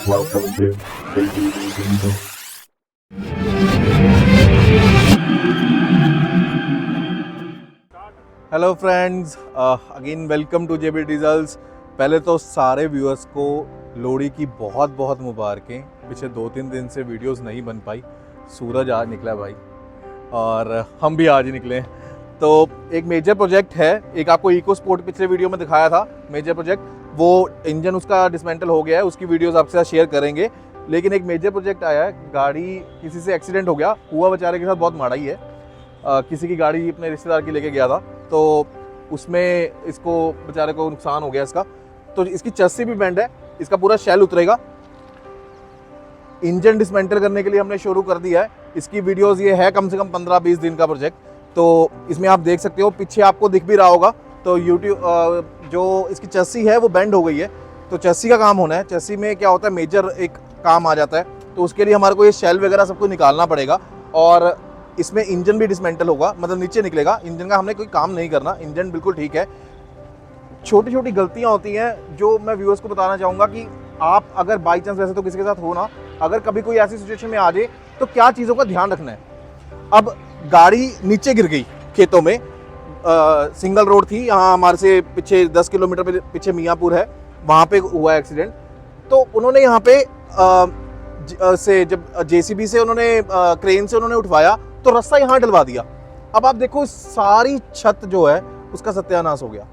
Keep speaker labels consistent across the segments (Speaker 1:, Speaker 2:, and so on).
Speaker 1: Welcome to JB Diesel.
Speaker 2: Hello friends, again welcome to JB Diesels. पहले तो सारे viewers को लोहड़ी की बहुत बहुत मुबारकें। पिछले 2-3 दिन से वीडियोस नहीं बन पाई। सूरज आज निकला भाई, और हम भी आज ही निकले। तो एक मेजर प्रोजेक्ट है, एक आपको इको स्पोर्ट पिछले वीडियो में दिखाया था मेजर प्रोजेक्ट, वो इंजन उसका डिसमेंटल हो गया है, उसकी वीडियोस आपके साथ शेयर करेंगे। लेकिन एक मेजर प्रोजेक्ट आया है, गाड़ी किसी से एक्सीडेंट हो गया, हुआ बेचारे के साथ बहुत माड़ा ही है। किसी की गाड़ी अपने रिश्तेदार की लेके गया था, तो उसमें इसको बेचारे को नुकसान हो गया इसका। तो इसकी चस्सी भी बेंड है, इसका पूरा शेल उतरेगा। इंजन डिसमेंटल करने के लिए हमने शुरू कर दिया है। इसकी वीडियोस ये है कम से कम 15-20 दिन का प्रोजेक्ट। तो इसमें आप देख सकते हो, पीछे आपको दिख भी रहा होगा। तो यूट्यूब जो इसकी चस्सी है वो बेंड हो गई है, तो चस्सी का काम होना है। चस्सी में क्या होता है, मेजर एक काम आ जाता है, तो उसके लिए हमारे को ये शेल वगैरह सबको निकालना पड़ेगा। और इसमें इंजन भी डिसमेंटल होगा, मतलब नीचे निकलेगा। इंजन का हमने कोई काम नहीं करना, इंजन बिल्कुल ठीक है। छोटी छोटी गलतियां होती हैं जो मैं व्यूअर्स को बताना चाहूँगा कि आप अगर बाई चांस, वैसे तो किसी के साथ हो ना, अगर कभी कोई ऐसी सिचुएशन में आ जाए तो क्या चीज़ों का ध्यान रखना है। अब गाड़ी नीचे गिर गई खेतों में, सिंगल रोड थी, यहाँ हमारे से पीछे 10 किलोमीटर पीछे मियाँपुर है, वहाँ पे हुआ एक्सीडेंट। तो उन्होंने यहाँ पे जब जेसीबी से उन्होंने क्रेन से उन्होंने उठवाया तो रस्सा यहाँ डलवा दिया। अब आप देखो, सारी छत जो है उसका सत्यानाश हो गया,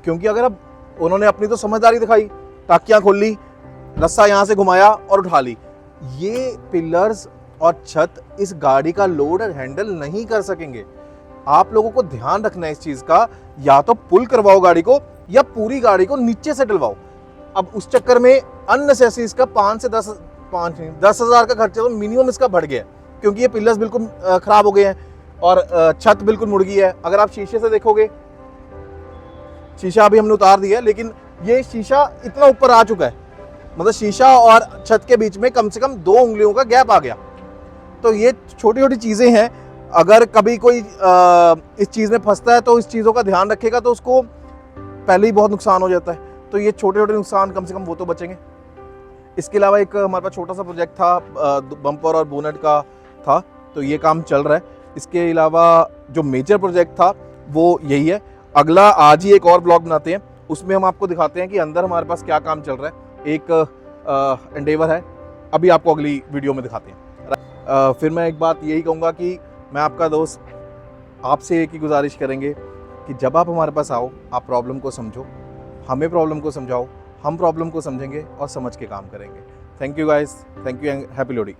Speaker 2: क्योंकि अगर अब उन्होंने अपनी तो समझदारी दिखाई, टाकियां खोल ली, रस्सा यहाँ से घुमाया और उठा ली। ये पिलर्स और छत इस गाड़ी का लोड हैंडल नहीं कर सकेंगे। आप लोगों को ध्यान रखना है इस चीज का, या तो पुल करवाओ गाड़ी को या पूरी गाड़ी को नीचे से डलवाओ। अब उस चक्कर में अननेसेसरी इसका 5 से 10 हज़ार का खर्चा तो मिनिमम इसका बढ़ गया, क्योंकि ये पिलर्स बिल्कुल खराब हो गए हैं और छत बिल्कुल मुड़ गई है। अगर आप शीशे से देखोगे, शीशा अभी हमने उतार दिया है, लेकिन ये शीशा इतना ऊपर आ चुका है, मतलब शीशा और छत के बीच में कम से कम 2 उंगलियों का गैप आ गया। तो ये छोटी छोटी चीज़ें हैं। अगर कभी कोई इस चीज़ में फंसता है तो इस चीज़ों का ध्यान रखेगा, तो उसको पहले ही बहुत नुकसान हो जाता है। तो ये छोटे छोटे नुकसान कम से कम वो तो बचेंगे। इसके अलावा एक हमारे पास छोटा सा प्रोजेक्ट था, बम्पर और बोनट का था, तो ये काम चल रहा है। इसके अलावा जो मेजर प्रोजेक्ट था वो यही है। अगला आज ही एक और ब्लॉग बनाते हैं, उसमें हम आपको दिखाते हैं कि अंदर हमारे पास क्या काम चल रहा है। एक एंडेवर है, अभी आपको अगली वीडियो में दिखाते हैं। फिर मैं एक बात यही कहूँगा कि मैं आपका दोस्त, आपसे एक ही गुजारिश करेंगे कि जब आप हमारे पास आओ, आप प्रॉब्लम को समझो, हमें प्रॉब्लम को समझाओ, हम प्रॉब्लम को समझेंगे और समझ के काम करेंगे। Thank you guys, thank you and happy Lohri.